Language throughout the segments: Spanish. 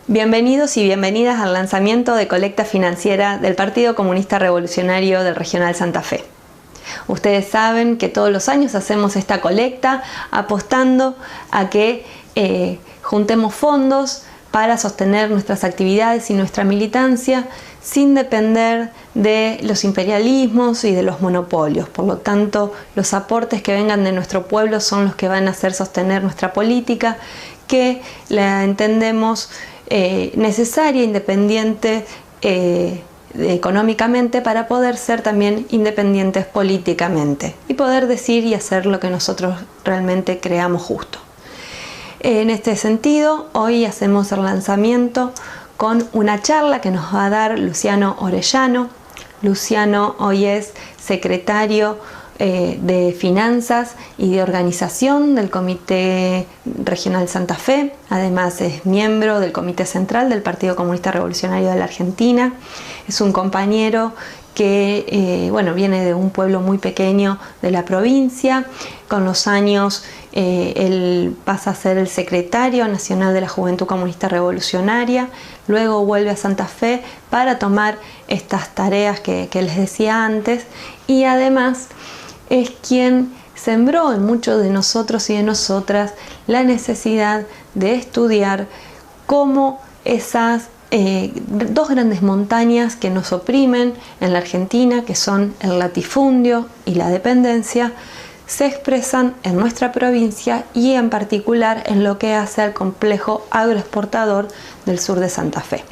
Bienvenidos y bienvenidas al lanzamiento de colecta financiera del Partido Comunista Revolucionario del Regional Santa Fe. Ustedes saben que todos los años hacemos esta colecta apostando a que juntemos fondos para sostener nuestras actividades y nuestra militancia sin depender de los imperialismos y de los monopolios. Por lo tanto, los aportes que vengan de nuestro pueblo son los que van a hacer sostener nuestra política, que la entendemos necesaria, independiente económicamente, para poder ser también independientes políticamente y poder decir y hacer lo que nosotros realmente creamos justo. En este sentido, hoy hacemos el lanzamiento con una charla que nos va a dar Luciano Orellano. Luciano hoy es secretario de Finanzas y de Organización del Comité Regional Santa Fe. Además es miembro del Comité Central del Partido Comunista Revolucionario de la Argentina. Es un compañero que viene de un pueblo muy pequeño de la provincia. Con los años él pasa a ser el secretario nacional de la Juventud Comunista Revolucionaria, luego vuelve a Santa Fe para tomar estas tareas que les decía antes, y además es quien sembró en muchos de nosotros y de nosotras la necesidad de estudiar cómo esas dos grandes montañas que nos oprimen en la Argentina, que son el latifundio y la dependencia, se expresan en nuestra provincia y en particular en lo que hace al complejo agroexportador del sur de Santa Fe.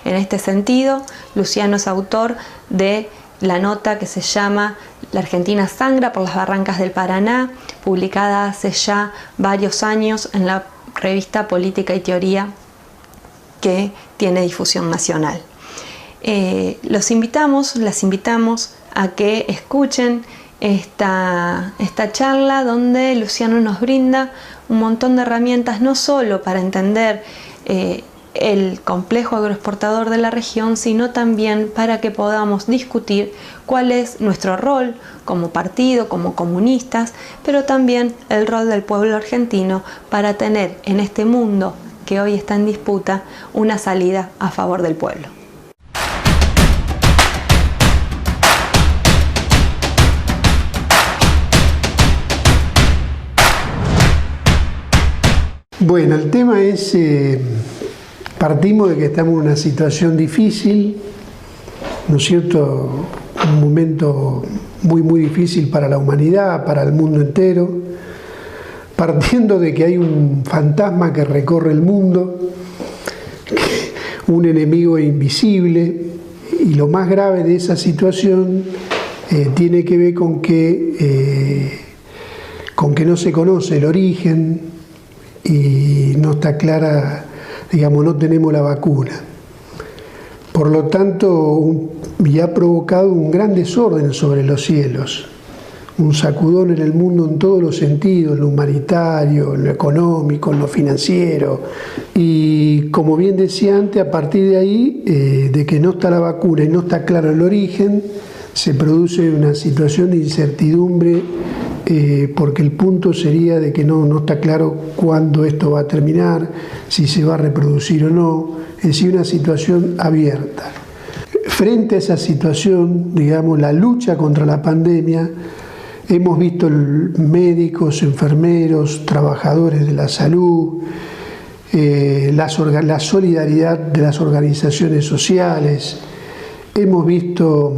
En este sentido, Luciano es autor de la nota que se llama La Argentina sangra por las barrancas del Paraná, publicada hace ya varios años en la revista Política y Teoría, que tiene difusión nacional. Las invitamos a que escuchen esta charla, donde Luciano nos brinda un montón de herramientas, no solo para entender el complejo agroexportador de la región, sino también para que podamos discutir cuál es nuestro rol como partido, como comunistas, pero también el rol del pueblo argentino para tener en este mundo que hoy está en disputa una salida a favor del pueblo. Bueno, el tema es, partimos de que estamos en una situación difícil, ¿no es cierto? Un momento muy difícil para la humanidad, para el mundo entero, partiendo de que hay un fantasma que recorre el mundo, un enemigo invisible, y lo más grave de esa situación tiene que ver con que no se conoce el origen y no está clara, digamos, no tenemos la vacuna. Por lo tanto, ya ha provocado un gran desorden sobre los cielos, un sacudón en el mundo en todos los sentidos, en lo humanitario, en lo económico, en lo financiero. Y como bien decía antes, a partir de ahí, de que no está la vacuna y no está claro el origen, se produce una situación de incertidumbre, porque el punto sería de que no está claro cuándo esto va a terminar, si se va a reproducir o no, es decir, una situación abierta. Frente a esa situación, digamos, la lucha contra la pandemia, hemos visto médicos, enfermeros, trabajadores de la salud, la solidaridad de las organizaciones sociales. Hemos visto,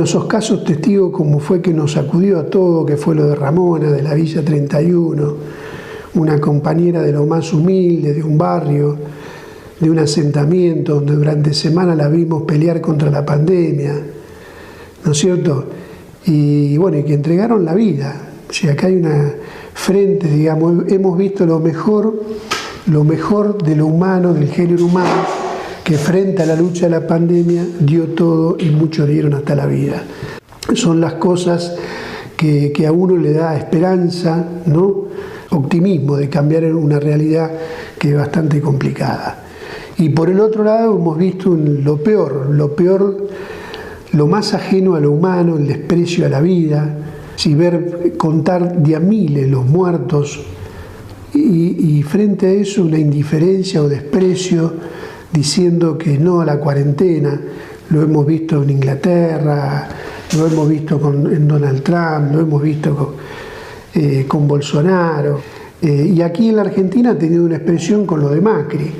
esos casos testigos, como fue que nos sacudió a todos, que fue lo de Ramona, de la Villa 31, una compañera de lo más humilde, de un barrio, de un asentamiento, donde durante semanas la vimos pelear contra la pandemia, ¿no es cierto? Y que entregaron la vida. O sea, acá hay una frente, digamos, hemos visto lo mejor de lo humano, del género humano, que frente a la lucha de la pandemia dio todo y muchos dieron hasta la vida. Son las cosas que a uno le da esperanza, ¿no? Optimismo de cambiar una realidad que es bastante complicada. Y por el otro lado hemos visto lo peor, lo más ajeno a lo humano, el desprecio a la vida, contar de a miles los muertos y frente a eso una indiferencia o desprecio diciendo que no a la cuarentena. Lo hemos visto en Inglaterra, lo hemos visto en Donald Trump, lo hemos visto con Bolsonaro. Y aquí en la Argentina ha tenido una expresión con lo de Macri,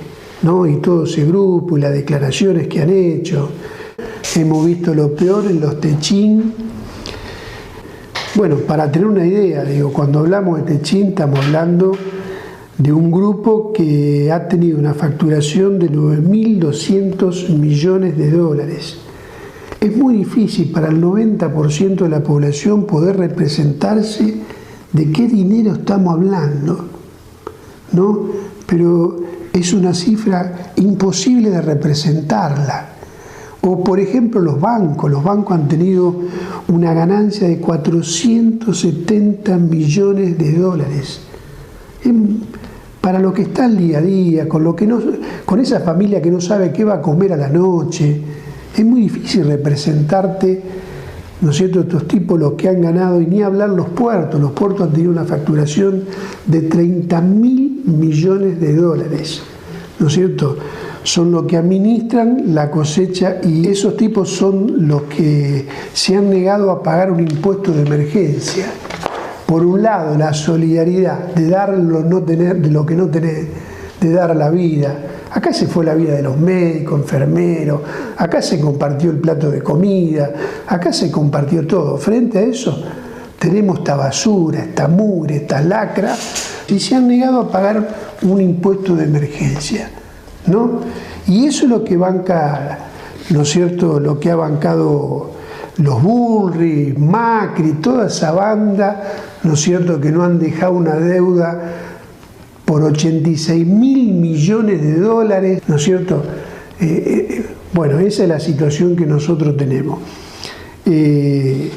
¿no? Y todo ese grupo y las declaraciones que han hecho. Hemos visto lo peor en los Techín. Bueno, para tener una idea, digo, cuando hablamos de Techín estamos hablando de un grupo que ha tenido una facturación de 9.200 millones de dólares. Es muy difícil para el 90% de la población poder representarse de qué dinero estamos hablando, ¿no? Pero es una cifra imposible de representarla. O por ejemplo los bancos han tenido una ganancia de 470 millones de dólares. Para lo que está el día a día, con esa familia que no sabe qué va a comer a la noche, es muy difícil representarte, ¿no es cierto?, estos tipos los que han ganado, y ni hablar los puertos han tenido una facturación de 30.000 millones de dólares, ¿no es cierto? Son los que administran la cosecha y esos tipos son los que se han negado a pagar un impuesto de emergencia. Por un lado, la solidaridad de dar no tener, de lo que no tenés, de dar la vida. Acá se fue la vida de los médicos, enfermeros, acá se compartió el plato de comida, acá se compartió todo. Frente a eso, tenemos esta basura, esta mugre, esta lacra, y se han negado a pagar un impuesto de emergencia, ¿no? Y eso es lo que banca, ¿no es cierto?, lo que ha bancado los Bullrich, Macri, toda esa banda, ¿no es cierto?, que no han dejado una deuda por 86.000 millones de dólares, ¿no es cierto? Bueno, esa es la situación que nosotros tenemos. Eso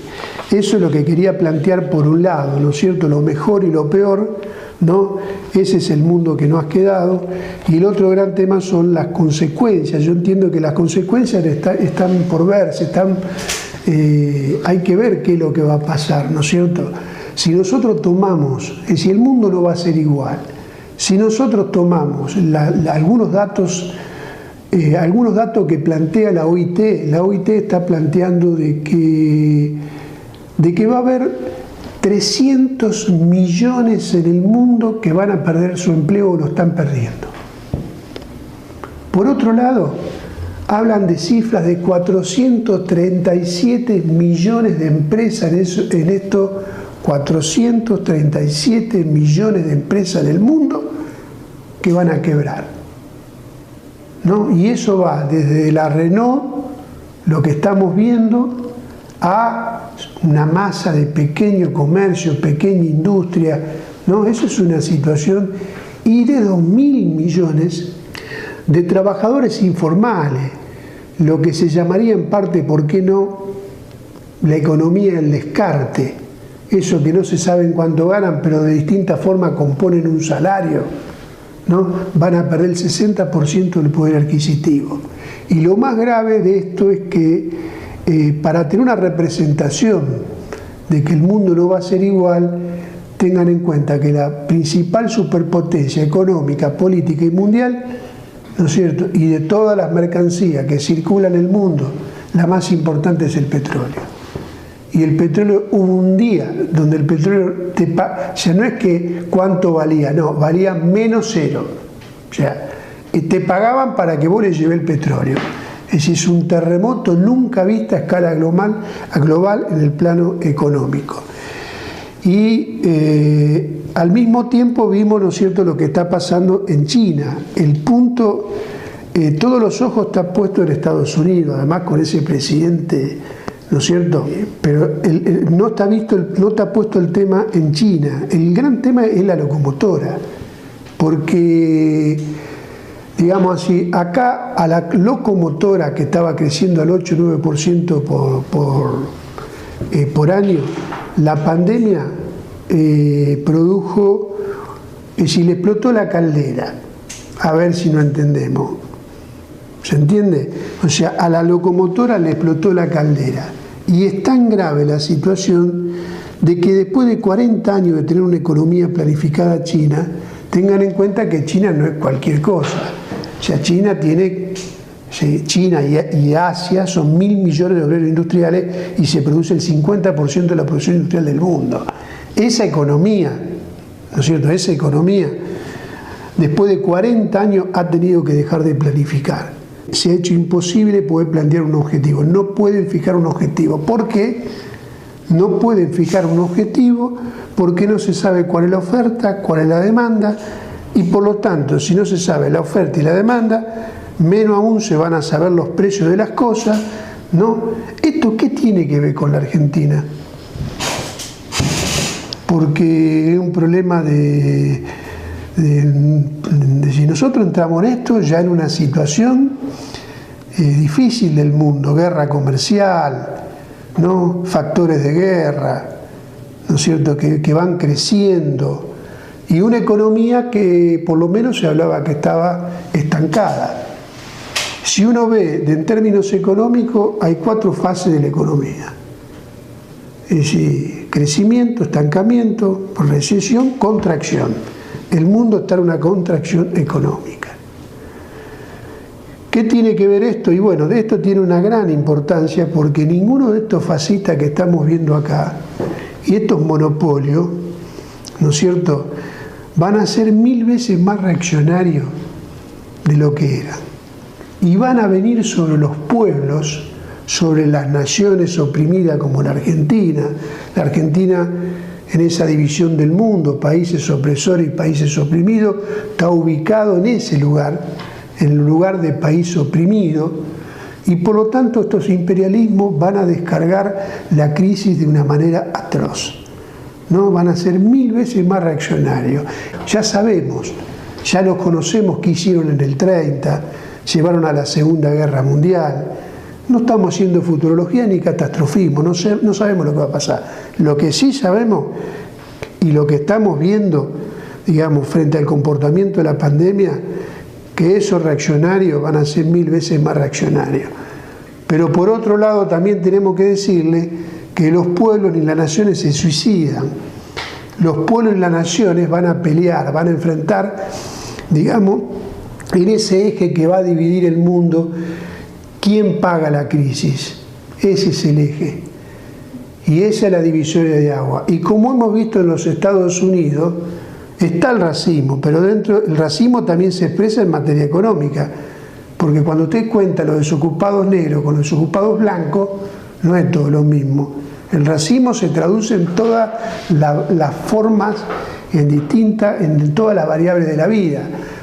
es lo que quería plantear por un lado, ¿no es cierto?, lo mejor y lo peor, ¿no? Ese es el mundo que nos ha quedado. Y el otro gran tema son las consecuencias. Yo entiendo que las consecuencias están por verse, hay que ver qué es lo que va a pasar, ¿no es cierto? Si nosotros tomamos, si el mundo no va a ser igual, si nosotros tomamos algunos datos que plantea la OIT está planteando de que va a haber 300 millones en el mundo que van a perder su empleo o lo están perdiendo. Por otro lado, hablan de cifras de 437 millones de empresas en esto, 437 millones de empresas en el mundo que van a quebrar, ¿no? Y eso va desde la Renault, lo que estamos viendo, a una masa de pequeño comercio, pequeña industria, ¿no? Eso es una situación, y de 2.000 millones de trabajadores informales, lo que se llamaría en parte, ¿por qué no?, la economía del descarte, eso que no se saben cuánto ganan, pero de distinta forma componen un salario, ¿no? Van a perder el 60% del poder adquisitivo. Y lo más grave de esto es que para tener una representación de que el mundo no va a ser igual, tengan en cuenta que la principal superpotencia económica, política y mundial, ¿no es cierto?, y de todas las mercancías que circulan en el mundo, la más importante es el petróleo. Y el petróleo, hubo un día donde el petróleo, ya no es que cuánto valía, no, valía menos cero. O sea, te pagaban para que vos le lleves el petróleo. Es decir, es un terremoto nunca visto a escala global en el plano económico. Y al mismo tiempo vimos, ¿no es cierto?, lo que está pasando en China. El punto, todos los ojos están puestos en Estados Unidos, además con ese presidente, ¿no es cierto? Pero no está puesto el tema en China. El gran tema es la locomotora, porque, digamos así, acá a la locomotora que estaba creciendo al 8 o 9% por año, la pandemia produjo, si le explotó la caldera, a ver si no entendemos, ¿se entiende? O sea, a la locomotora le explotó la caldera, y es tan grave la situación de que después de 40 años de tener una economía planificada china, Tengan en cuenta que China no es cualquier cosa. O sea, China y Asia son 1.000 millones de obreros industriales y se produce el 50% de la producción industrial del mundo. Esa economía, ¿no es cierto? Esa economía, después de 40 años ha tenido que dejar de planificar. Se ha hecho imposible poder plantear un objetivo. No pueden fijar un objetivo. ¿Por qué? No pueden fijar un objetivo porque no se sabe cuál es la oferta, cuál es la demanda, y por lo tanto, si no se sabe la oferta y la demanda, menos aún se van a saber los precios de las cosas, ¿no? ¿Esto qué tiene que ver con la Argentina? Porque es un problema de si nosotros entramos en esto ya en una situación difícil del mundo, guerra comercial, ¿no? Factores de guerra, ¿no es cierto?, que van creciendo, y una economía que por lo menos se hablaba que estaba estancada. Si uno ve en términos económicos, hay 4 fases de la economía. Es decir, crecimiento, estancamiento, recesión, contracción. El mundo está en una contracción económica. ¿Qué tiene que ver esto? Y bueno, de esto tiene una gran importancia porque ninguno de estos fascistas que estamos viendo acá y estos monopolios, ¿no es cierto?, van a ser 1000 veces más reaccionarios de lo que eran. Y van a venir sobre los pueblos, sobre las naciones oprimidas como la Argentina en esa división del mundo, países opresores y países oprimidos, está ubicado en ese lugar, en el lugar de país oprimido, y por lo tanto estos imperialismos van a descargar la crisis de una manera atroz, ¿no? Van a ser 1000 veces más reaccionarios. Ya sabemos, ya los conocemos qué hicieron en el 30, llevaron a la Segunda Guerra Mundial. No estamos haciendo futurología ni catastrofismo, no sabemos lo que va a pasar. Lo que sí sabemos y lo que estamos viendo, digamos, frente al comportamiento de la pandemia, que esos reaccionarios van a ser 1000 veces más reaccionarios. Pero por otro lado también tenemos que decirle que los pueblos ni las naciones se suicidan. Los pueblos y las naciones van a pelear, van a enfrentar, digamos, en ese eje que va a dividir el mundo. ¿Quién paga la crisis? Ese es el eje. Y esa es la divisoria de agua. Y como hemos visto en los Estados Unidos, está el racismo, pero dentro del racismo también se expresa en materia económica. Porque cuando usted cuenta los desocupados negros con los desocupados blancos, no es todo lo mismo. El racismo se traduce en todas las formas, en todas las variables de la vida.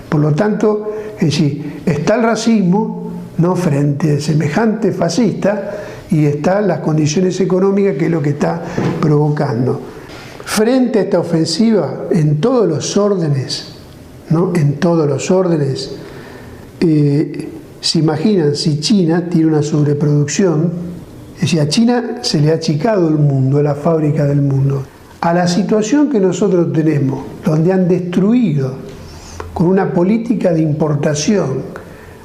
Por lo tanto, es decir, está el racismo, ¿no?, frente a semejante fascista, y están las condiciones económicas, que es lo que está provocando. Frente a esta ofensiva, en todos los órdenes, ¿no?, en todos los órdenes, se imaginan si China tiene una sobreproducción, es decir, a China se le ha achicado el mundo, la fábrica del mundo, a la situación que nosotros tenemos, donde han destruido con una política de importación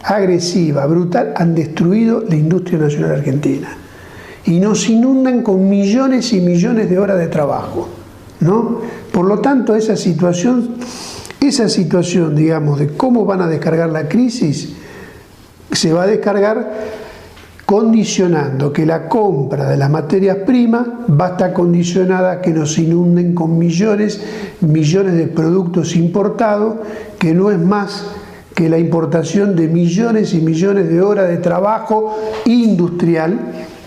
agresiva, brutal, han destruido la industria nacional argentina y nos inundan con millones y millones de horas de trabajo, ¿no? Por lo tanto, esa situación, digamos, de cómo van a descargar la crisis, se va a descargar condicionando que la compra de las materias primas va a estar condicionada a que nos inunden con millones de productos importados, que no es más que la importación de millones y millones de horas de trabajo industrial,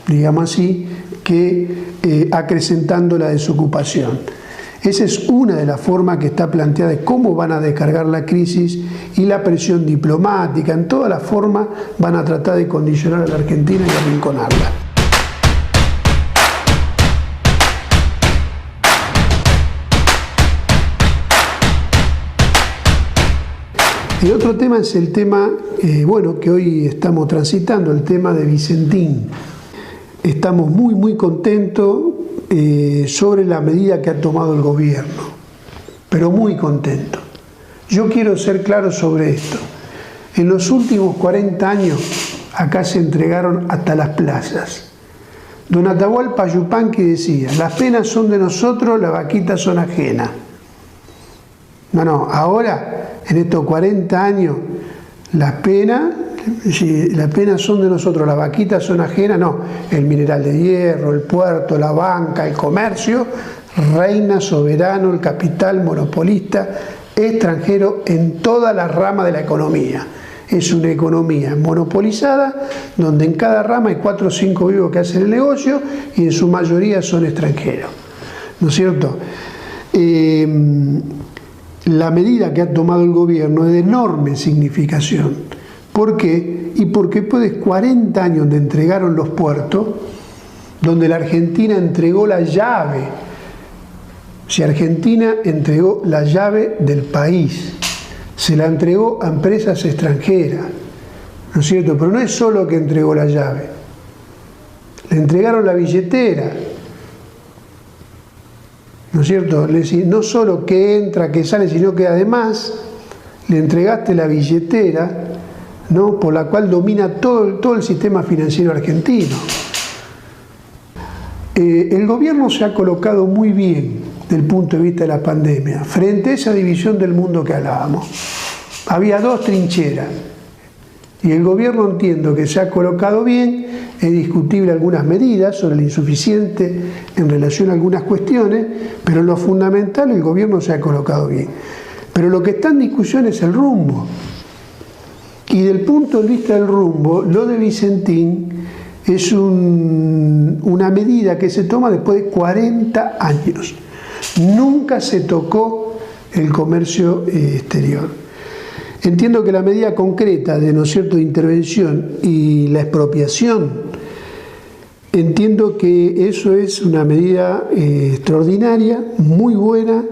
digamos así, que acrecentando la desocupación. Esa es una de las formas que está planteada de cómo van a descargar la crisis, y la presión diplomática, en todas las formas van a tratar de condicionar a la Argentina y arrinconarla. El otro tema es el tema, que hoy estamos transitando, el tema de Vicentín. Estamos muy contentos sobre la medida que ha tomado el gobierno, pero muy contentos. Yo quiero ser claro sobre esto. En los últimos 40 años acá se entregaron hasta las plazas. Don Atahualpa Yupanqui decía: las penas son de nosotros, las vaquitas son ajenas. No, ahora, en estos 40 años, las penas son de nosotros, las vaquitas son ajenas, no, el mineral de hierro, el puerto, la banca, el comercio, reina soberano, el capital monopolista extranjero en toda la rama de la economía. Es una economía monopolizada donde en cada rama hay 4 o 5 vivos que hacen el negocio y en su mayoría son extranjeros, ¿no es cierto? La medida que ha tomado el gobierno es de enorme significación. ¿Por qué? Y porque después de 40 años donde entregaron los puertos, donde la Argentina entregó la llave, si Argentina entregó la llave del país, se la entregó a empresas extranjeras, ¿no es cierto? Pero no es solo que entregó la llave, le entregaron la billetera, ¿no es cierto? No solo que entra, que sale, sino que además le entregaste la billetera, ¿no?, por la cual domina todo el sistema financiero argentino. El gobierno se ha colocado muy bien desde el punto de vista de la pandemia, frente a esa división del mundo que hablábamos. Había 2 trincheras y el gobierno, entiendo que se ha colocado bien. Es discutible algunas medidas sobre el insuficiente en relación a algunas cuestiones, pero en lo fundamental el gobierno se ha colocado bien. Pero lo que está en discusión es el rumbo. Y del punto de vista del rumbo, lo de Vicentín es una medida que se toma después de 40 años. Nunca se tocó el comercio exterior. Entiendo que la medida concreta de, ¿no es cierto?, de intervención y la expropiación, entiendo que eso es una medida extraordinaria, muy buena,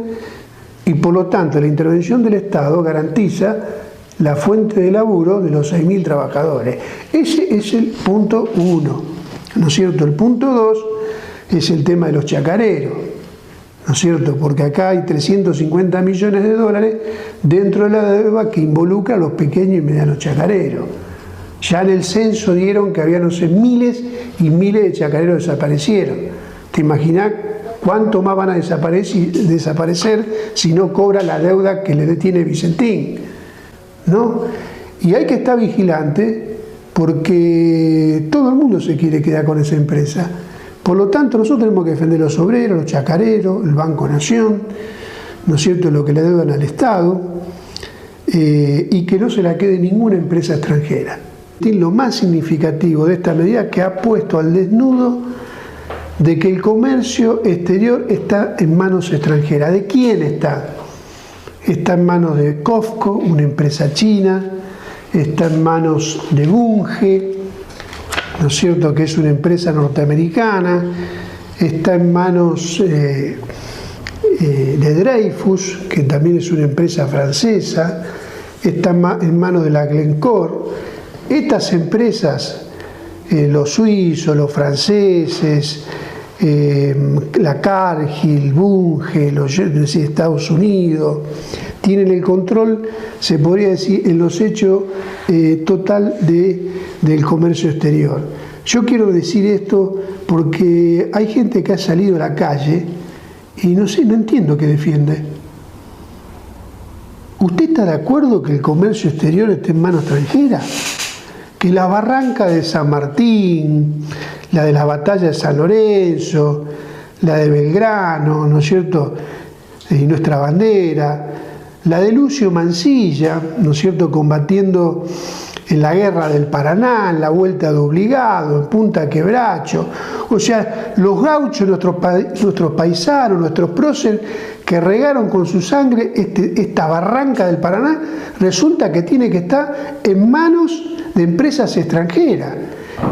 y por lo tanto la intervención del Estado garantiza la fuente de laburo de los 6.000 trabajadores. Ese es el punto 1, ¿no es cierto? El punto 2 es el tema de los chacareros, ¿no es cierto? Porque acá hay 350 millones de dólares dentro de la deuda que involucra a los pequeños y medianos chacareros. Ya en el censo dieron que había, no sé, miles y miles de chacareros desaparecieron. ¿Te imaginas cuánto más van a desaparecer si no cobra la deuda que le detiene Vicentín? ¿No? Y hay que estar vigilante porque todo el mundo se quiere quedar con esa empresa. Por lo tanto, nosotros tenemos que defender a los obreros, los chacareros, el Banco Nación, ¿no es cierto?, lo que le deudan al Estado, y que no se la quede ninguna empresa extranjera. Lo más significativo de esta medida es que ha puesto al desnudo de que el comercio exterior está en manos extranjeras. ¿De quién está? Está en manos de COFCO, una empresa china, está en manos de Bunge, ¿no es cierto?, que es una empresa norteamericana, está en manos de Dreyfus, que también es una empresa francesa, está en manos de la Glencore. Estas empresas, los suizos, los franceses, la Cargill, Bunge, los Estados Unidos, tienen el control, se podría decir, en los hechos total del comercio exterior. Yo quiero decir esto porque hay gente que ha salido a la calle y no entiendo qué defiende. ¿Usted está de acuerdo que el comercio exterior esté en manos extranjeras? Que la barranca de San Martín, la de la batalla de San Lorenzo, la de Belgrano, ¿no es cierto?, y nuestra bandera, la de Lucio Mansilla, ¿no es cierto?, combatiendo en la guerra del Paraná, en la vuelta de Obligado, en Punta Quebracho, o sea, los gauchos, nuestros paisanos, nuestros próceres, que regaron con su sangre esta barranca del Paraná, resulta que tiene que estar en manos de empresas extranjeras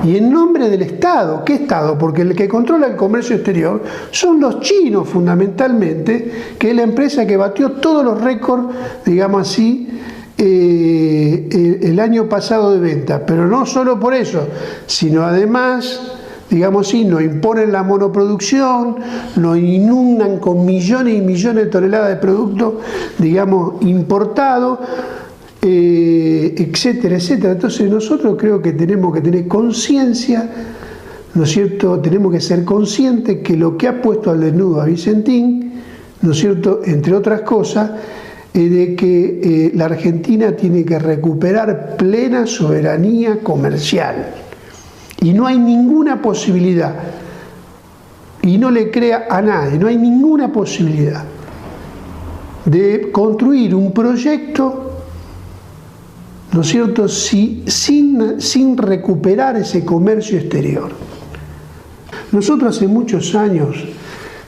y en nombre del Estado. ¿Qué Estado? Porque el que controla el comercio exterior son los chinos fundamentalmente, que es la empresa que batió todos los récords, digamos así, el año pasado de venta. Pero no solo por eso, sino además, digamos así, nos imponen la monoproducción, nos inundan con millones y millones de toneladas de productos, digamos, importados, etcétera, etcétera. Entonces nosotros creo que tenemos que tener conciencia, ¿no es cierto?, tenemos que ser conscientes que lo que ha puesto al desnudo a Vicentín, ¿no es cierto?, entre otras cosas, de que la Argentina tiene que recuperar plena soberanía comercial. Y no hay ninguna posibilidad, y no le crea a nadie, no hay ninguna posibilidad de construir un proyecto, ¿no es cierto?, sin recuperar ese comercio exterior. Nosotros hace muchos años,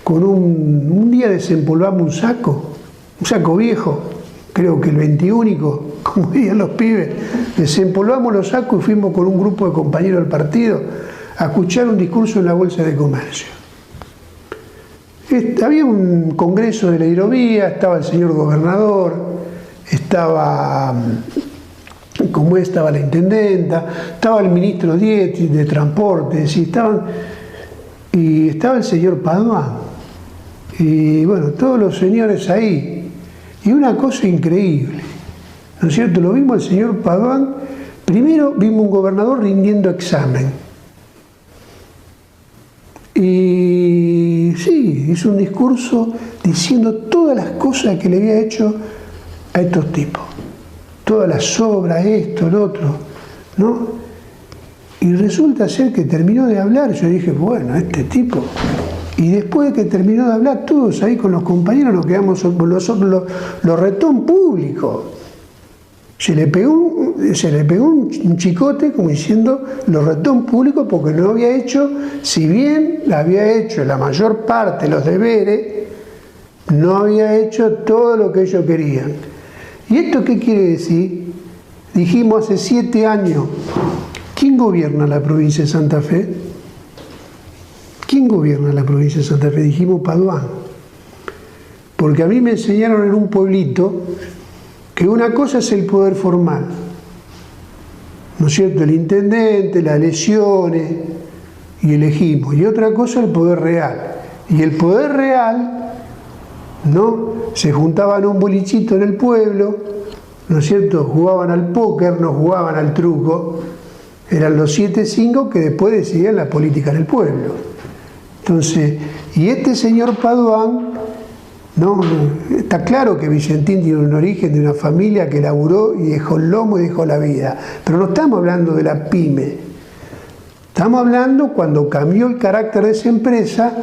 con un día desempolvamos un saco viejo, creo que el 21, como dirían los pibes, desempolvamos los sacos y fuimos con un grupo de compañeros del partido a escuchar un discurso en la Bolsa de Comercio. Había un congreso de la hidrovía, estaba el señor gobernador, estaba la intendenta, estaba el ministro de Transporte, y estaba el señor Padoan, y bueno, todos los señores ahí, y una cosa increíble, ¿no es cierto? Lo vimos al señor Padoan, primero vimos un gobernador rindiendo examen, y sí, hizo un discurso diciendo todas las cosas que le había hecho a estos tipos, todas las obras, esto, lo otro, ¿no? Y resulta ser que terminó de hablar, yo dije, bueno, este tipo, y después de que terminó de hablar, todos ahí con los compañeros nos quedamos, lo retó en público. Se le pegó un chicote como diciendo, lo retó en público porque no había hecho, si bien había hecho la mayor parte de los deberes, no había hecho todo lo que ellos querían. ¿Y esto qué quiere decir? Dijimos hace 7 años, ¿quién gobierna la provincia de Santa Fe? ¿Quién gobierna la provincia de Santa Fe? Dijimos Padoan. Porque a mí me enseñaron en un pueblito que una cosa es el poder formal, ¿no es cierto? El intendente, las elecciones, y elegimos. Y otra cosa el poder real. Y el poder real, ¿no? Se juntaban en un bolichito en el pueblo, ¿no es cierto? Jugaban al póker, no jugaban al truco. Eran los 7-5 que después decidían la política en el pueblo. Entonces, y este señor Padoan, ¿no? Está claro que Vicentín tiene un origen de una familia que laburó y dejó el lomo y dejó la vida, pero no estamos hablando de la pyme, estamos hablando cuando cambió el carácter de esa empresa,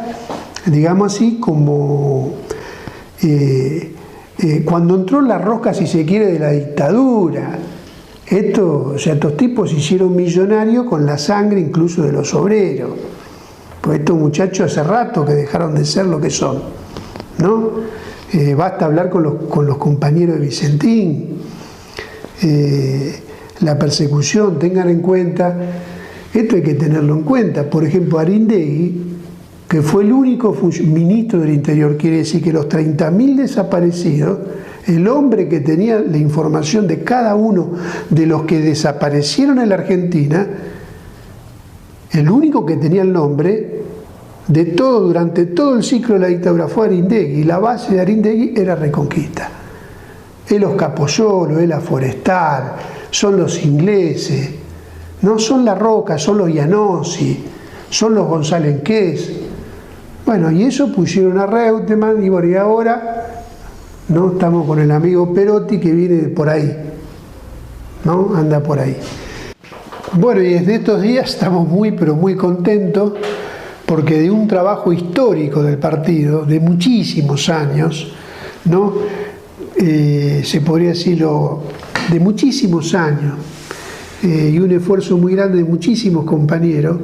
digamos así, como cuando entró en la rosca, si se quiere, de la dictadura. Estos tipos se hicieron millonarios con la sangre incluso de los obreros, pues estos muchachos hace rato que dejaron de ser lo que son, ¿no? Basta hablar con los compañeros de Vicentín, la persecución, tengan en cuenta, esto hay que tenerlo en cuenta. Por ejemplo, Aríndegui, que fue el único ministro del Interior, quiere decir que los 30.000 desaparecidos, el hombre que tenía la información de cada uno de los que desaparecieron en la Argentina, el único que tenía el nombre de todo, durante todo el ciclo de la dictadura, fue Aríndegui, y la base de Aríndegui era Reconquista. Es los Capoyolo, es la Forestal, son los ingleses, no son la Roca, son los Iannozzi, son los González Enqués. Bueno, y eso pusieron a Reutemann, y bueno, y ahora, ¿no? Estamos con el amigo Perotti que viene por ahí, ¿no? Anda por ahí. Bueno, y desde estos días estamos muy, pero muy contentos, porque de un trabajo histórico del partido, de muchísimos años, ¿no? Se podría decirlo, de muchísimos años, y un esfuerzo muy grande de muchísimos compañeros,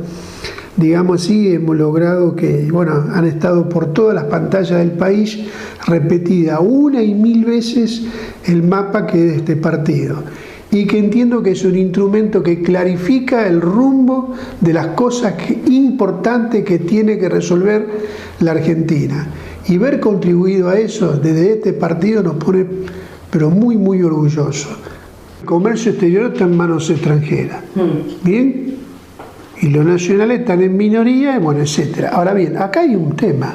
digamos así, hemos logrado que, bueno, han estado por todas las pantallas del país, repetida 1 y 1000 veces el mapa que es de este partido. Y que entiendo que es un instrumento que clarifica el rumbo de las cosas importantes que tiene que resolver la Argentina. Y ver contribuido a eso desde este partido nos pone, pero muy, muy orgullosos. El comercio exterior está en manos extranjeras, ¿bien? Y los nacionales están en minoría, bueno, etc. Ahora bien, acá hay un tema,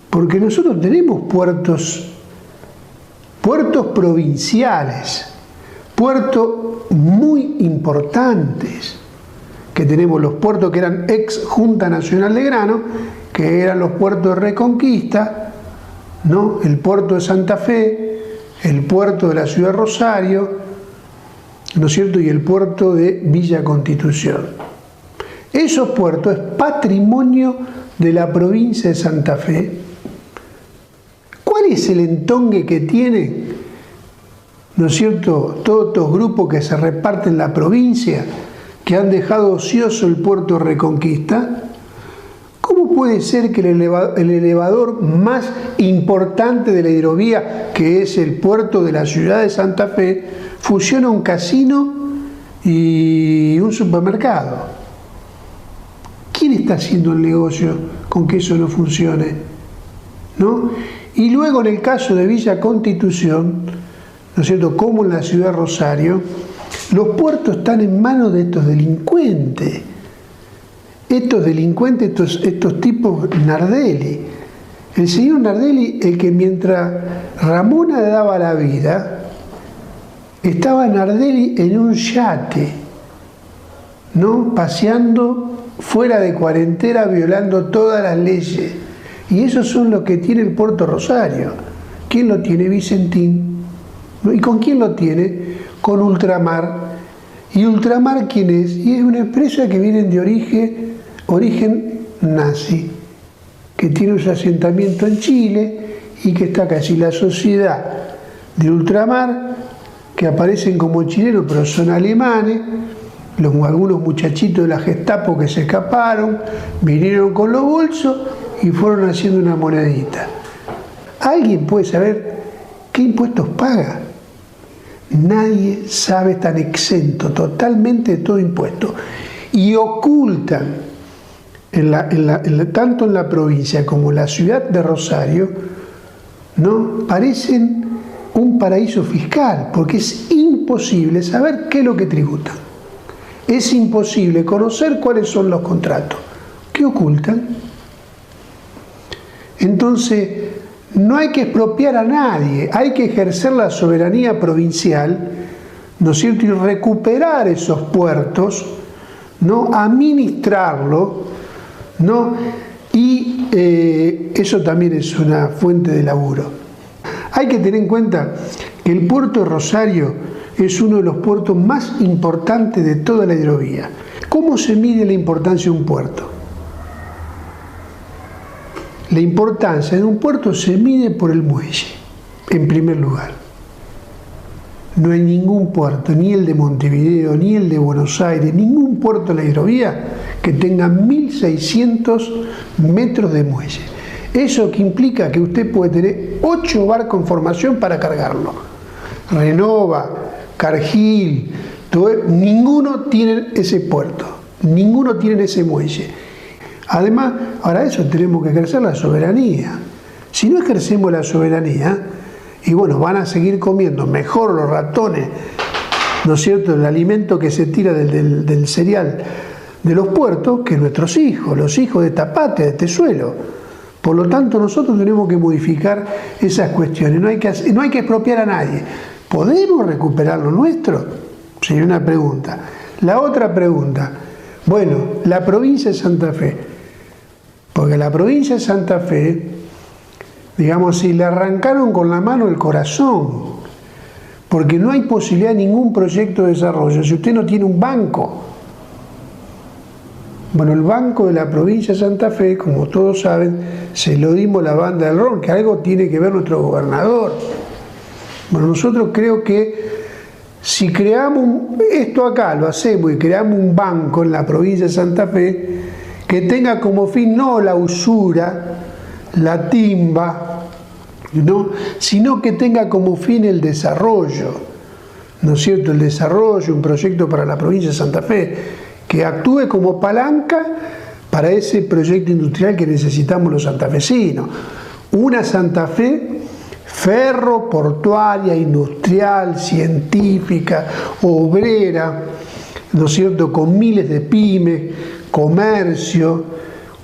porque nosotros tenemos puertos provinciales, puertos muy importantes, que tenemos los puertos que eran ex Junta Nacional de Grano, que eran los puertos de Reconquista, ¿no? El puerto de Santa Fe, el puerto de la ciudad de Rosario, ¿no es cierto?, y el puerto de Villa Constitución. Esos puertos es patrimonio de la provincia de Santa Fe. ¿Cuál es el entongue que tiene, ¿no es cierto?, todos estos grupos que se reparten la provincia, que han dejado ocioso el puerto de Reconquista? ¿Cómo puede ser que el elevador más importante de la hidrovía, que es el puerto de la ciudad de Santa Fe, fusiona un casino y un supermercado? ¿Quién está haciendo el negocio con que eso no funcione? ¿No? Y luego en el caso de Villa Constitución, ¿no es cierto?, como en la ciudad de Rosario, los puertos están en manos de estos delincuentes. Estos delincuentes, estos tipos Nardelli. El señor Nardelli, el que mientras Ramona le daba la vida, estaba Nardelli en un yate, ¿no?, paseando fuera de cuarentena, violando todas las leyes. Y esos son los que tiene el Puerto Rosario. ¿Quién lo tiene? Vicentín. ¿No? ¿Y con quién lo tiene? Con Ultramar. ¿Y Ultramar quién es? Y es una empresa que viene de origen nazi, que tiene un asentamiento en Chile y que está casi la sociedad de Ultramar, que aparecen como chilenos pero son alemanes, algunos muchachitos de la Gestapo que se escaparon, vinieron con los bolsos y fueron haciendo una monedita. ¿Alguien puede saber qué impuestos paga? Nadie sabe, tan exento totalmente de todo impuesto. Y ocultan, tanto en la provincia como en la ciudad de Rosario, ¿no?, parecen un paraíso fiscal, porque es imposible saber qué es lo que tributan. Es imposible conocer cuáles son los contratos. ¿Qué ocultan? Entonces, no hay que expropiar a nadie, hay que ejercer la soberanía provincial, ¿no es cierto?, y recuperar esos puertos, ¿no?, administrarlo, ¿no? Y eso también es una fuente de laburo. Hay que tener en cuenta que el puerto de Rosario es uno de los puertos más importantes de toda la hidrovía. ¿Cómo se mide la importancia de un puerto? La importancia de un puerto se mide por el muelle, en primer lugar. No hay ningún puerto, ni el de Montevideo, ni el de Buenos Aires, ningún puerto de la hidrovía que tenga 1.600 metros de muelle. Eso que implica que usted puede tener 8 barcos en formación para cargarlo. Renova, Cargill, ninguno tiene ese puerto, ninguno tiene ese muelle. Además, para eso tenemos que ejercer la soberanía. Si no ejercemos la soberanía, y bueno, van a seguir comiendo mejor los ratones, ¿no es cierto?, el alimento que se tira del cereal de los puertos, que nuestros hijos, los hijos de esta patria, de este suelo. Por lo tanto, nosotros tenemos que modificar esas cuestiones. No hay que expropiar a nadie. ¿Podemos recuperar lo nuestro? Sería una pregunta. La otra pregunta, bueno, la provincia de Santa Fe. Porque la provincia de Santa Fe, digamos, si le arrancaron con la mano el corazón, porque no hay posibilidad de ningún proyecto de desarrollo si usted no tiene un banco. Bueno, el banco de la provincia de Santa Fe, como todos saben, se lo dimos la banda del ron, que algo tiene que ver nuestro gobernador. Bueno, nosotros creo que si creamos esto acá, lo hacemos y creamos un banco en la provincia de Santa Fe que tenga como fin no la usura, la timba, ¿no?, sino que tenga como fin el desarrollo, ¿no es cierto?, el desarrollo, un proyecto para la provincia de Santa Fe, que actúe como palanca para ese proyecto industrial que necesitamos los santafesinos. Una Santa Fe ferro, portuaria, industrial, científica, obrera, ¿no es cierto?, con miles de pymes, comercio,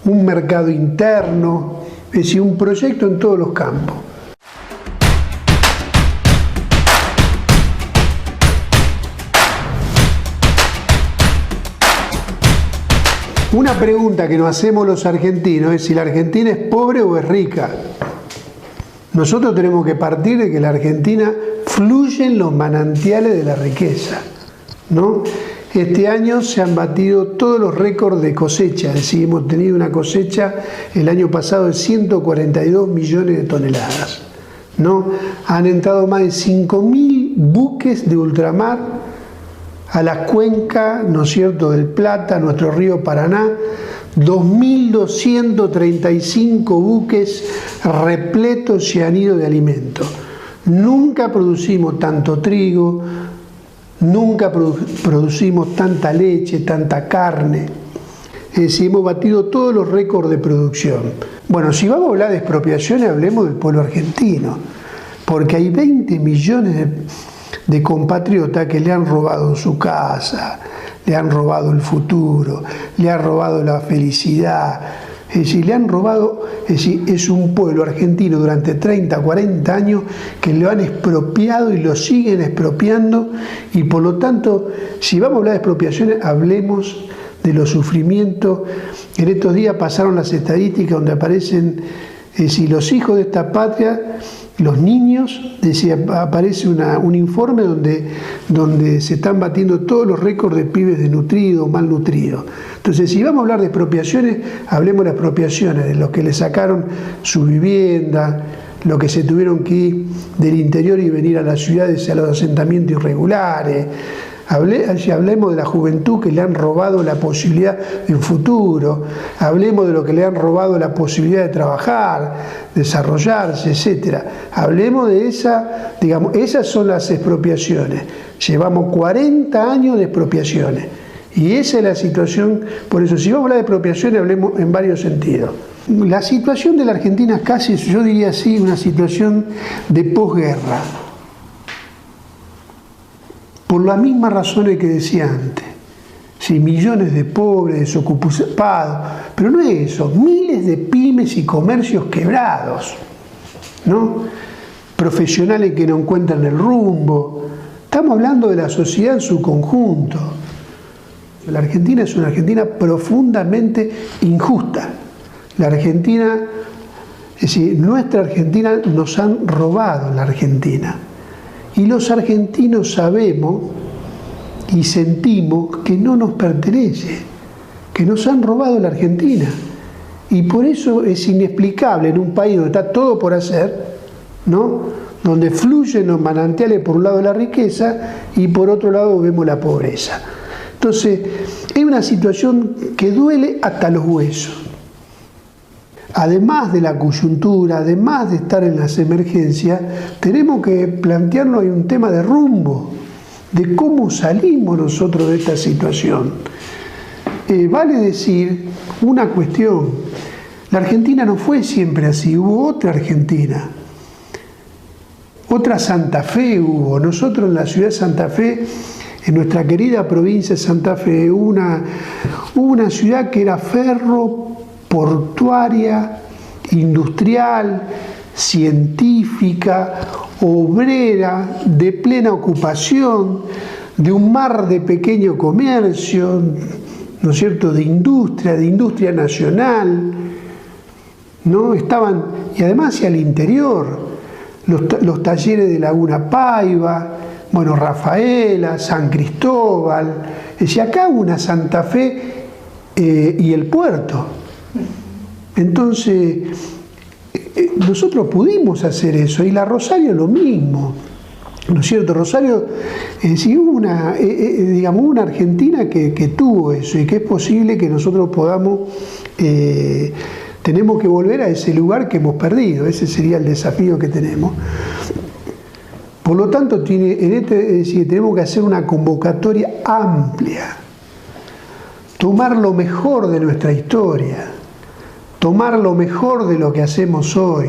un mercado interno, es decir, un proyecto en todos los campos. Una pregunta que nos hacemos los argentinos es si la Argentina es pobre o es rica. Nosotros tenemos que partir de que la Argentina fluyen los manantiales de la riqueza, ¿no? Este año se han batido todos los récords de cosecha, es decir, hemos tenido una cosecha el año pasado de 142 millones de toneladas, ¿no? Han entrado más de 5.000 buques de ultramar a la cuenca, ¿no es cierto?, del Plata, nuestro río Paraná, 2.235 buques repletos se han ido de alimento. Nunca producimos tanto trigo, nunca producimos tanta leche, tanta carne. Es decir, hemos batido todos los récords de producción. Bueno, si vamos a hablar de expropiaciones, hablemos del pueblo argentino, porque hay 20 millones de compatriotas que le han robado su casa, le han robado el futuro, le han robado la felicidad. Es decir, le han robado, es decir, es un pueblo argentino durante 30, 40 años que lo han expropiado y lo siguen expropiando, y por lo tanto, si vamos a hablar de expropiaciones, hablemos de los sufrimientos. En estos días pasaron las estadísticas donde aparecen, es decir, los hijos de esta patria, los niños, decía, aparece un informe donde se están batiendo todos los récords de pibes desnutridos, malnutridos. Entonces, si vamos a hablar de expropiaciones, hablemos de las expropiaciones, de los que le sacaron su vivienda, los que se tuvieron que ir del interior y venir a las ciudades, a los asentamientos irregulares. Hablemos de la juventud que le han robado la posibilidad de un futuro, hablemos de lo que le han robado la posibilidad de trabajar, desarrollarse, etc. Hablemos de esas son las expropiaciones. Llevamos 40 años de expropiaciones y esa es la situación. Por eso, si vamos a hablar de expropiaciones, hablemos en varios sentidos. La situación de la Argentina es casi, yo diría así, una situación de posguerra. Por las mismas razones que decía antes, sí, millones de pobres, desocupados, pero no es eso, miles de pymes y comercios quebrados, ¿no? Profesionales que no encuentran el rumbo. Estamos hablando de la sociedad en su conjunto. La Argentina es una Argentina profundamente injusta. La Argentina, es decir, nuestra Argentina, nos han robado la Argentina. Y los argentinos sabemos y sentimos que no nos pertenece, que nos han robado la Argentina. Y por eso es inexplicable en un país donde está todo por hacer, ¿no?, donde fluyen los manantiales por un lado de la riqueza y por otro lado vemos la pobreza. Entonces, es una situación que duele hasta los huesos. Además de la coyuntura, además de estar en las emergencias, tenemos que plantearnos hay un tema de rumbo, de cómo salimos nosotros de esta situación. Vale decir una cuestión, la Argentina no fue siempre así, hubo otra Argentina, otra Santa Fe hubo. Nosotros en la ciudad de Santa Fe, en nuestra querida provincia de Santa Fe, hubo una ciudad que era portuaria, industrial, científica, obrera, de plena ocupación, de un mar de pequeño comercio, ¿no es cierto?, de industria nacional, ¿no? Estaban, y además hacia el interior, los talleres de Laguna Paiva, bueno, Rafaela, San Cristóbal, es decir, acá una Santa Fe y el puerto. Entonces, nosotros pudimos hacer eso, y la Rosario lo mismo, ¿no es cierto? Rosario, sí, hubo una Argentina que tuvo eso, y que es posible que nosotros podamos, tenemos que volver a ese lugar que hemos perdido, ese sería el desafío que tenemos. Por lo tanto, tenemos que hacer una convocatoria amplia, tomar lo mejor de nuestra historia, tomar lo mejor de lo que hacemos hoy,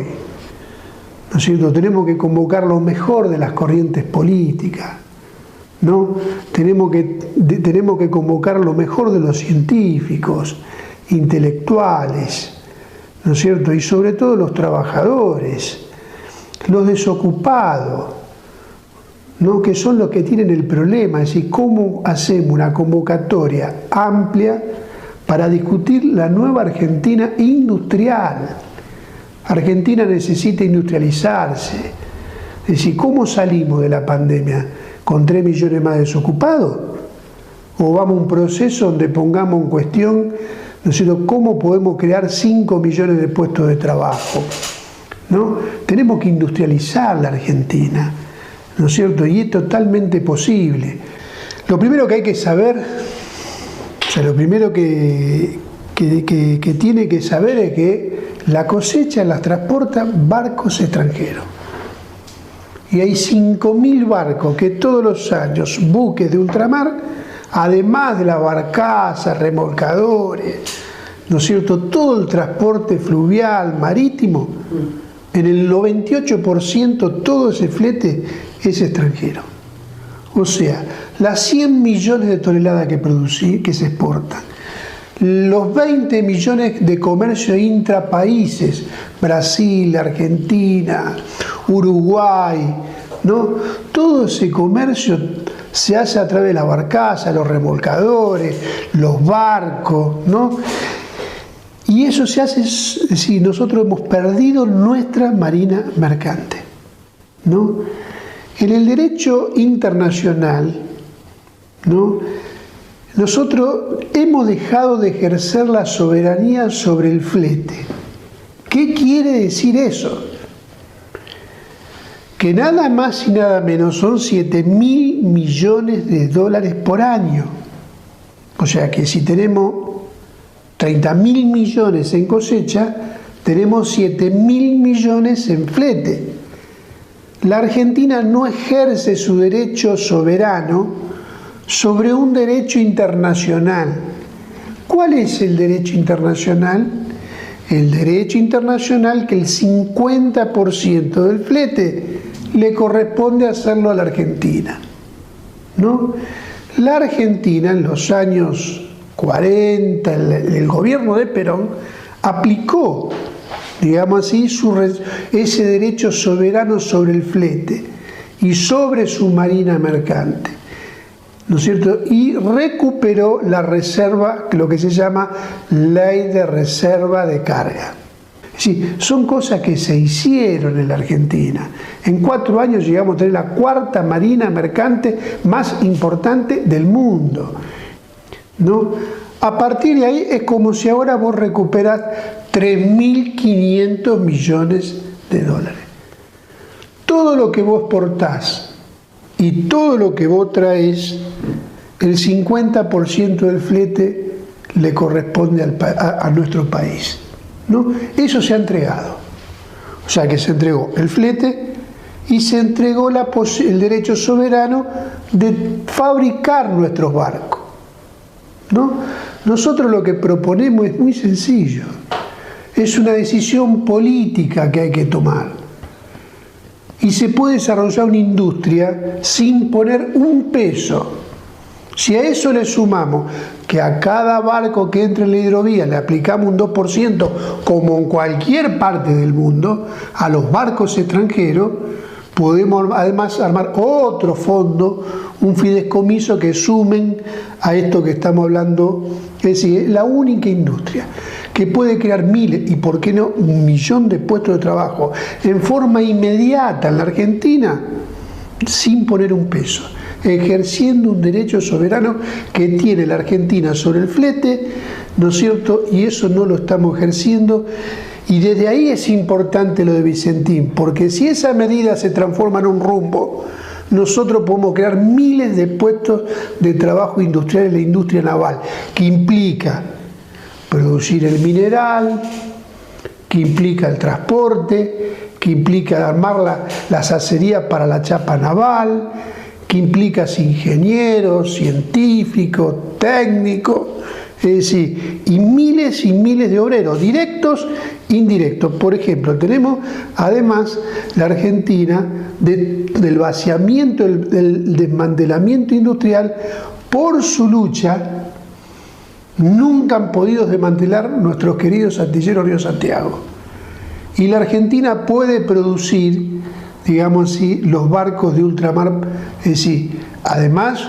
¿no es cierto? Tenemos que convocar lo mejor de las corrientes políticas, ¿no? Tenemos que convocar lo mejor de los científicos, intelectuales, ¿no es cierto? Y sobre todo los trabajadores, los desocupados, ¿no?, que son los que tienen el problema. Es decir, ¿cómo hacemos una convocatoria amplia para discutir la nueva Argentina industrial? Argentina necesita industrializarse. Es decir, ¿cómo salimos de la pandemia? ¿Con 3 millones más desocupados? ¿O vamos a un proceso donde pongamos en cuestión, ¿no es cierto?, cómo podemos crear 5 millones de puestos de trabajo? ¿No? Tenemos que industrializar la Argentina, ¿no es cierto? Y es totalmente posible. Lo primero que hay que saber, o sea, lo primero que tiene que saber es que la cosecha las transportan barcos extranjeros. Y hay 5.000 barcos que todos los años, buques de ultramar, además de las barcazas, remolcadores, ¿no es cierto?, todo el transporte fluvial, marítimo, en el 98% todo ese flete es extranjero. O sea, las 100 millones de toneladas que se exportan, los 20 millones de comercio intrapaíses, Brasil, Argentina, Uruguay, ¿no? Todo ese comercio se hace a través de las barcazas, los remolcadores, los barcos, ¿no? Y eso se hace si nosotros hemos perdido nuestra marina mercante, ¿no? En el derecho internacional, ¿no?, nosotros hemos dejado de ejercer la soberanía sobre el flete. ¿Qué quiere decir eso? Que nada más y nada menos son 7.000 millones de dólares por año. O sea que si tenemos 30.000 millones en cosecha, tenemos 7.000 millones en flete. La Argentina no ejerce su derecho soberano sobre un derecho internacional. ¿Cuál es el derecho internacional? El derecho internacional que el 50% del flete le corresponde hacerlo a la Argentina, ¿no? La Argentina en los años 40, el gobierno de Perón, aplicó, digamos así, ese derecho soberano sobre el flete y sobre su marina mercante, ¿no es cierto? Y recuperó la reserva, lo que se llama Ley de Reserva de Carga. Sí, son cosas que se hicieron en la Argentina. En 4 años llegamos a tener la 4ª marina mercante más importante del mundo, ¿no? A partir de ahí es como si ahora vos recuperás 3.500 millones de dólares. Todo lo que vos portás y todo lo que vos traes, el 50% del flete le corresponde a nuestro país, ¿no? Eso se ha entregado. O sea que se entregó el flete y se entregó el derecho soberano de fabricar nuestros barcos, ¿no? Nosotros lo que proponemos es muy sencillo. Es una decisión política que hay que tomar. Y se puede desarrollar una industria sin poner un peso. Si a eso le sumamos que a cada barco que entre en la hidrovía le aplicamos un 2%, como en cualquier parte del mundo, a los barcos extranjeros, podemos además armar otro fondo, un fideicomiso que sumen a esto que estamos hablando. Es decir, la única industria que puede crear miles y por qué no 1 millón de puestos de trabajo en forma inmediata en la Argentina, sin poner un peso, ejerciendo un derecho soberano que tiene la Argentina sobre el flete, ¿no es cierto? Y eso no lo estamos ejerciendo. Y desde ahí es importante lo de Vicentín, porque si esa medida se transforma en un rumbo, nosotros podemos crear miles de puestos de trabajo industrial en la industria naval, que implica producir el mineral, que implica el transporte, que implica armar las acerías para la chapa naval, que implica ingenieros, científicos, técnicos, es decir, y miles de obreros, directos e indirectos. Por ejemplo, tenemos además la Argentina del vaciamiento, del desmantelamiento industrial. Por su lucha, nunca han podido desmantelar nuestros queridos astilleros Río Santiago. Y la Argentina puede producir, digamos así, los barcos de ultramar, es decir, además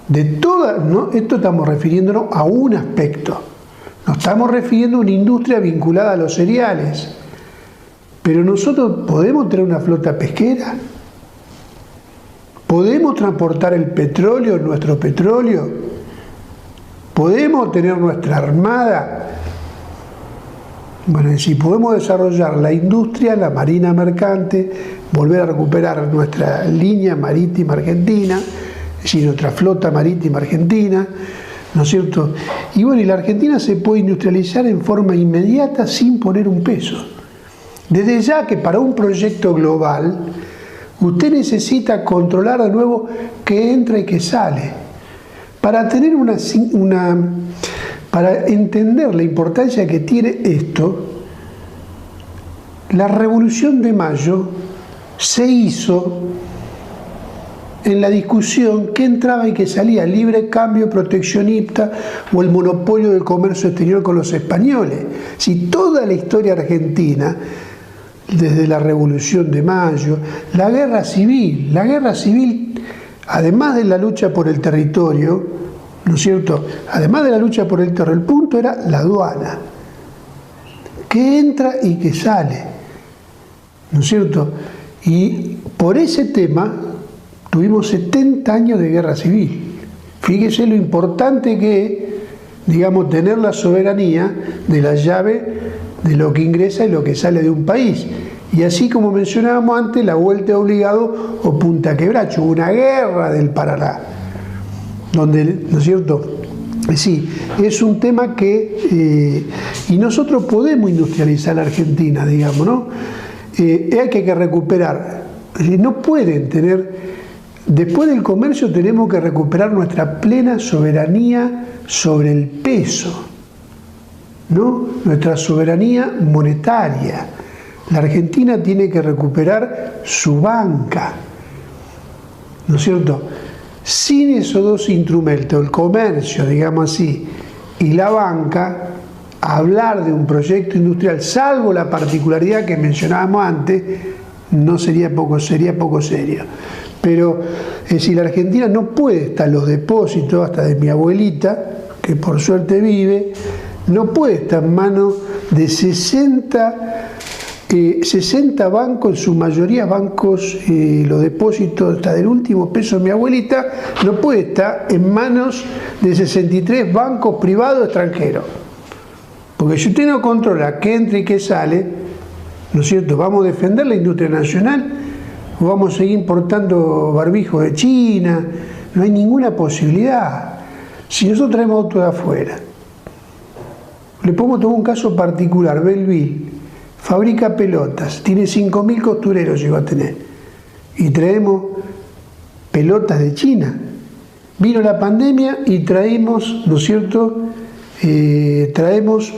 de todas, ¿no? Esto estamos refiriéndonos a un aspecto. Nos estamos refiriendo a una industria vinculada a los cereales. Pero nosotros podemos tener una flota pesquera, podemos transportar el petróleo, nuestro petróleo, podemos tener nuestra armada. Bueno, si podemos desarrollar la industria, la marina mercante, volver a recuperar nuestra línea marítima argentina, es decir, nuestra flota marítima argentina, ¿no es cierto? Y bueno, y la Argentina se puede industrializar en forma inmediata sin poner un peso. Desde ya que para un proyecto global, usted necesita controlar de nuevo qué entra y qué sale. Para tener para entender la importancia que tiene esto, la Revolución de Mayo se hizo en la discusión qué entraba y qué salía, libre cambio proteccionista o el monopolio del comercio exterior con los españoles. Si toda la historia argentina, desde la Revolución de Mayo, la guerra civil, además de la lucha por el territorio, ¿no es cierto? Además de la lucha por el territorio, el punto era la aduana, que entra y que sale, ¿no es cierto? Y por ese tema tuvimos 70 años de guerra civil. Fíjese lo importante que es, digamos, tener la soberanía de la llave de lo que ingresa y lo que sale de un país. Y así como mencionábamos antes, la vuelta obligado o Punta Quebracho, una guerra del Paraná, donde, ¿no es cierto? Sí, es un tema que, y nosotros podemos industrializar la Argentina, digamos, ¿no? Hay que recuperar, no pueden tener, después del comercio tenemos que recuperar nuestra plena soberanía sobre el peso, ¿no? Nuestra soberanía monetaria. La Argentina tiene que recuperar su banca, ¿no es cierto? Sin esos dos instrumentos, el comercio, digamos así, y la banca, hablar de un proyecto industrial, salvo la particularidad que mencionábamos antes, no sería poco serio. Pero es decir, la Argentina no puede estar en los depósitos, hasta de mi abuelita, que por suerte vive, no puede estar en manos de 60 bancos, en su mayoría bancos, los depósitos hasta del último peso de mi abuelita, no puede estar en manos de 63 bancos privados extranjeros. Porque si usted no controla qué entra y qué sale, ¿no es cierto? ¿Vamos a defender la industria nacional o vamos a seguir importando barbijos de China? No hay ninguna posibilidad. Si nosotros traemos autos de afuera, le podemos tomar un caso particular, Belville, fabrica pelotas, tiene 5.000 costureros, llegó a tener, y traemos pelotas de China. Vino la pandemia y traemos, ¿no es cierto? Traemos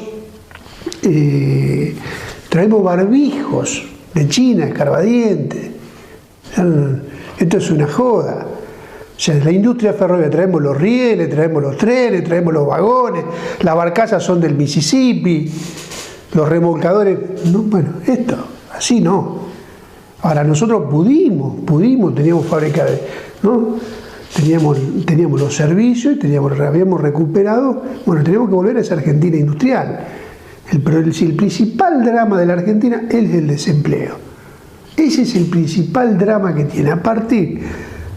barbijos de China, escarbadientes. Esto es una joda. O sea, de la industria ferroviaria traemos los rieles, traemos los trenes, traemos los vagones, las barcazas son del Mississippi, los remolcadores. No, bueno, esto, así no. Ahora, nosotros pudimos, teníamos fábricas, ¿no? Teníamos los servicios, habíamos recuperado, bueno, teníamos que volver a esa Argentina industrial. El principal drama de la Argentina es el desempleo. Ese es el principal drama que tiene. A partir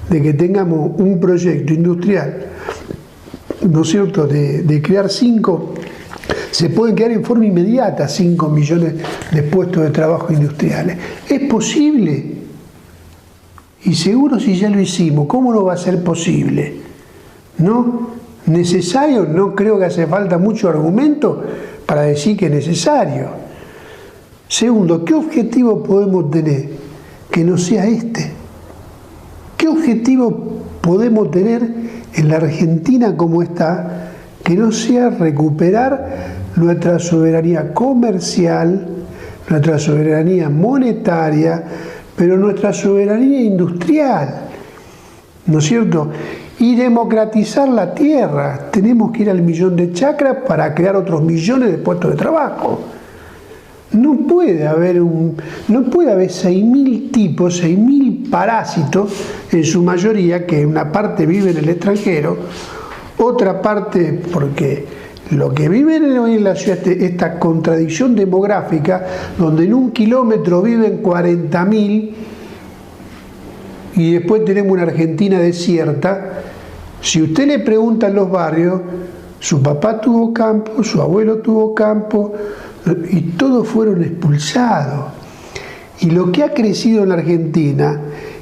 de que tengamos un proyecto industrial, ¿no es cierto?, de crear se pueden crear en forma inmediata 5 millones de puestos de trabajo industriales. ¿Es posible? Y seguro si ya lo hicimos, ¿cómo no va a ser posible? ¿No? ¿Necesario? No creo que hace falta mucho argumento para decir que es necesario. Segundo, ¿qué objetivo podemos tener que no sea este? ¿Qué objetivo podemos tener en la Argentina como está que no sea recuperar nuestra soberanía comercial, nuestra soberanía monetaria, pero nuestra soberanía industrial, ¿no es cierto? Y democratizar la tierra. Tenemos que ir al 1.000.000 de chacras para crear otros millones de puestos de trabajo. No puede haber 6.000 tipos, 6.000 parásitos, en su mayoría, que una parte vive en el extranjero, otra parte porque Lo que viven hoy en la ciudad, esta contradicción demográfica, donde en 1 kilómetro viven 40.000 y después tenemos una Argentina desierta. Si usted le pregunta en los barrios, su papá tuvo campo, su abuelo tuvo campo y todos fueron expulsados. Y lo que ha crecido en la Argentina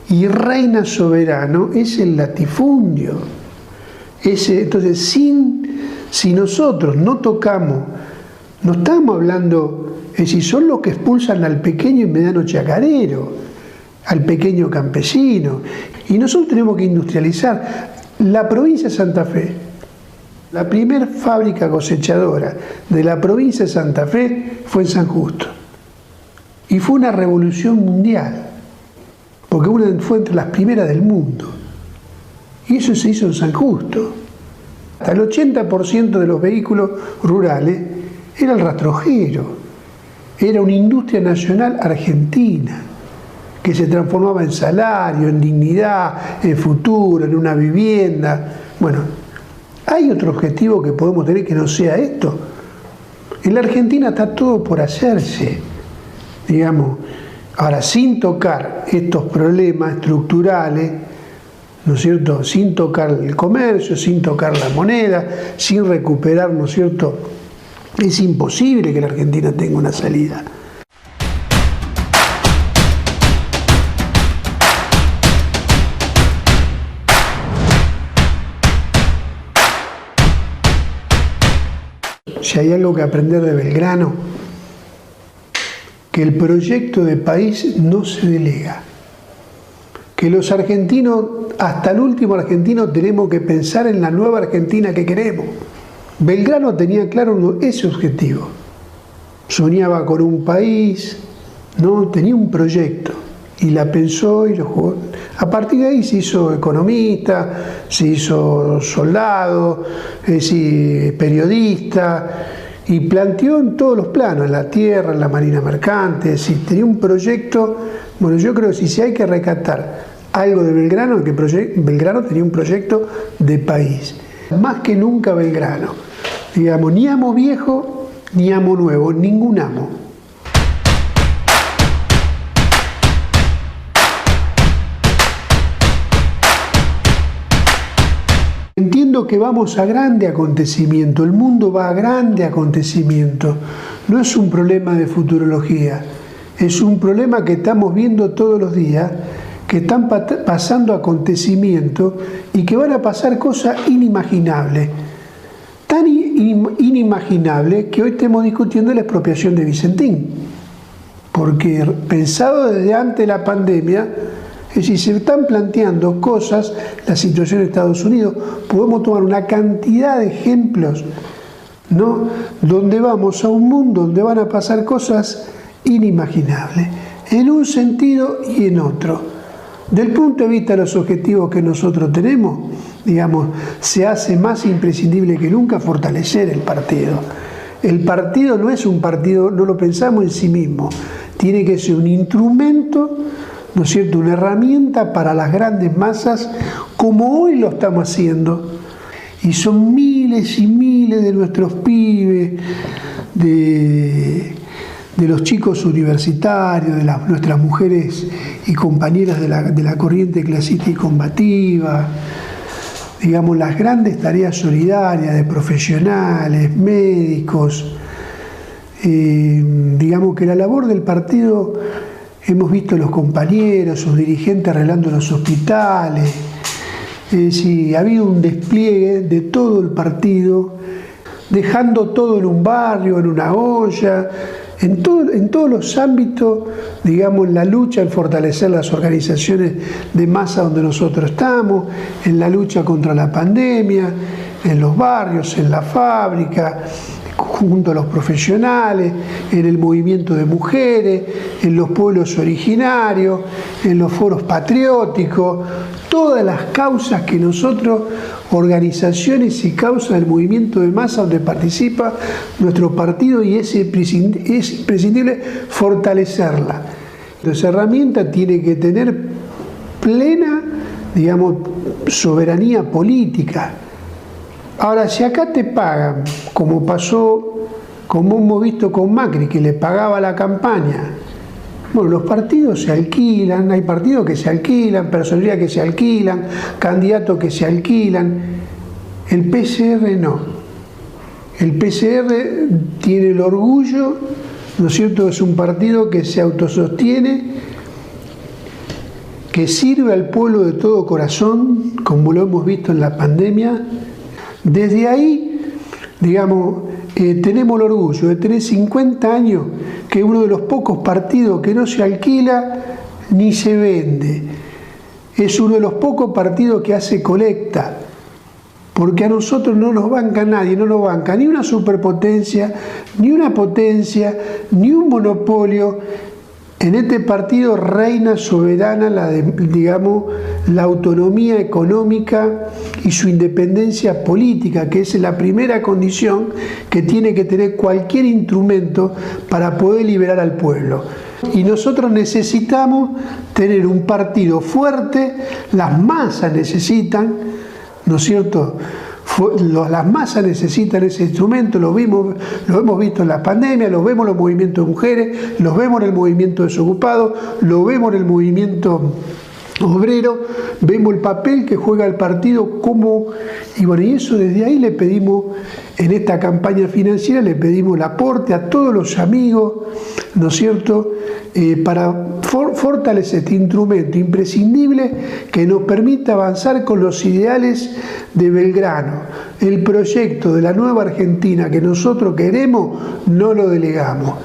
y reina soberano es el latifundio. Entonces, si nosotros no tocamos, no estamos hablando, es decir, son los que expulsan al pequeño y mediano chacarero, al pequeño campesino. Y nosotros tenemos que industrializar. La provincia de Santa Fe, la primer fábrica cosechadora de la provincia de Santa Fe fue en San Justo. Y fue una revolución mundial, porque fue entre las primeras del mundo. Y eso se hizo en San Justo. Hasta el 80% de los vehículos rurales era el rastrojero. Era una industria nacional argentina, que se transformaba en salario, en dignidad, en futuro, en una vivienda. Bueno, ¿hay otro objetivo que podemos tener que no sea esto? En la Argentina está todo por hacerse, digamos. Ahora, sin tocar estos problemas estructurales, ¿no es cierto?, sin tocar el comercio, sin tocar la moneda, sin recuperar, ¿no es cierto?, es imposible que la Argentina tenga una salida. Si hay algo que aprender de Belgrano, que el proyecto de país no se delega. Que los argentinos, hasta el último argentino, tenemos que pensar en la nueva Argentina que queremos. Belgrano tenía claro ese objetivo. Soñaba con un país, ¿no? Tenía un proyecto y la pensó y lo jugó. A partir de ahí se hizo economista, se hizo soldado, periodista, y planteó en todos los planos, en la tierra, en la marina mercante, tenía un proyecto. Bueno, yo creo que si hay que rescatar algo de Belgrano, que Belgrano tenía un proyecto de país. Más que nunca Belgrano. Digamos, ni amo viejo, ni amo nuevo, ningún amo. Entiendo que vamos a grande acontecimiento, el mundo va a grande acontecimiento. No es un problema de futurología, es un problema que estamos viendo todos los días, que están pasando acontecimientos y que van a pasar cosas inimaginables. Tan inimaginables que hoy estamos discutiendo la expropiación de Vicentín. Porque pensado desde antes de la pandemia, es decir, se están planteando cosas, la situación en Estados Unidos, podemos tomar una cantidad de ejemplos, ¿no?, donde vamos a un mundo donde van a pasar cosas inimaginables, en un sentido y en otro. Del punto de vista de los objetivos que nosotros tenemos, digamos, se hace más imprescindible que nunca fortalecer el partido. El partido no es un partido, no lo pensamos en sí mismo, tiene que ser un instrumento, ¿no es cierto?, una herramienta para las grandes masas, como hoy lo estamos haciendo. Y son miles y miles de nuestros pibes, de los chicos universitarios, de nuestras mujeres y compañeras de la corriente clasista y combativa, digamos, las grandes tareas solidarias de profesionales, médicos, digamos que la labor del partido, hemos visto los compañeros, sus dirigentes arreglando los hospitales, ha habido un despliegue de todo el partido, dejando todo en un barrio, en una olla, en todos los ámbitos, digamos, en la lucha en fortalecer las organizaciones de masa donde nosotros estamos, en la lucha contra la pandemia, en los barrios, en la fábrica, junto a los profesionales, en el movimiento de mujeres, en los pueblos originarios, en los foros patrióticos, todas las causas que nosotros, organizaciones y causas del movimiento de masa donde participa nuestro partido, y es imprescindible fortalecerla. Esa herramienta tiene que tener plena, digamos, soberanía política. Ahora, si acá te pagan, como pasó, como hemos visto con Macri, que le pagaba la campaña, bueno, los partidos se alquilan, hay partidos que se alquilan, personerías que se alquilan, candidatos que se alquilan. El PCR no. El PCR tiene el orgullo, ¿no es cierto?, es un partido que se autosostiene, que sirve al pueblo de todo corazón, como lo hemos visto en la pandemia. Desde ahí, digamos, tenemos el orgullo de tener 50 años, que es uno de los pocos partidos que no se alquila ni se vende. Es uno de los pocos partidos que hace colecta, porque a nosotros no nos banca nadie, no nos banca ni una superpotencia, ni una potencia, ni un monopolio. En este partido reina soberana la autonomía económica y su independencia política, que es la primera condición que tiene que tener cualquier instrumento para poder liberar al pueblo. Y nosotros necesitamos tener un partido fuerte, las masas necesitan, ¿no es cierto?, las masas necesitan ese instrumento, lo hemos visto en la pandemia, lo vemos en los movimientos de mujeres, lo vemos en el movimiento desocupado, lo vemos en el movimiento obrero, vemos el papel que juega el partido, y bueno, y eso desde ahí le pedimos, en esta campaña financiera, le pedimos el aporte a todos los amigos, ¿no es cierto?, para fortalecer este instrumento imprescindible que nos permita avanzar con los ideales de Belgrano. El proyecto de la nueva Argentina que nosotros queremos, no lo delegamos.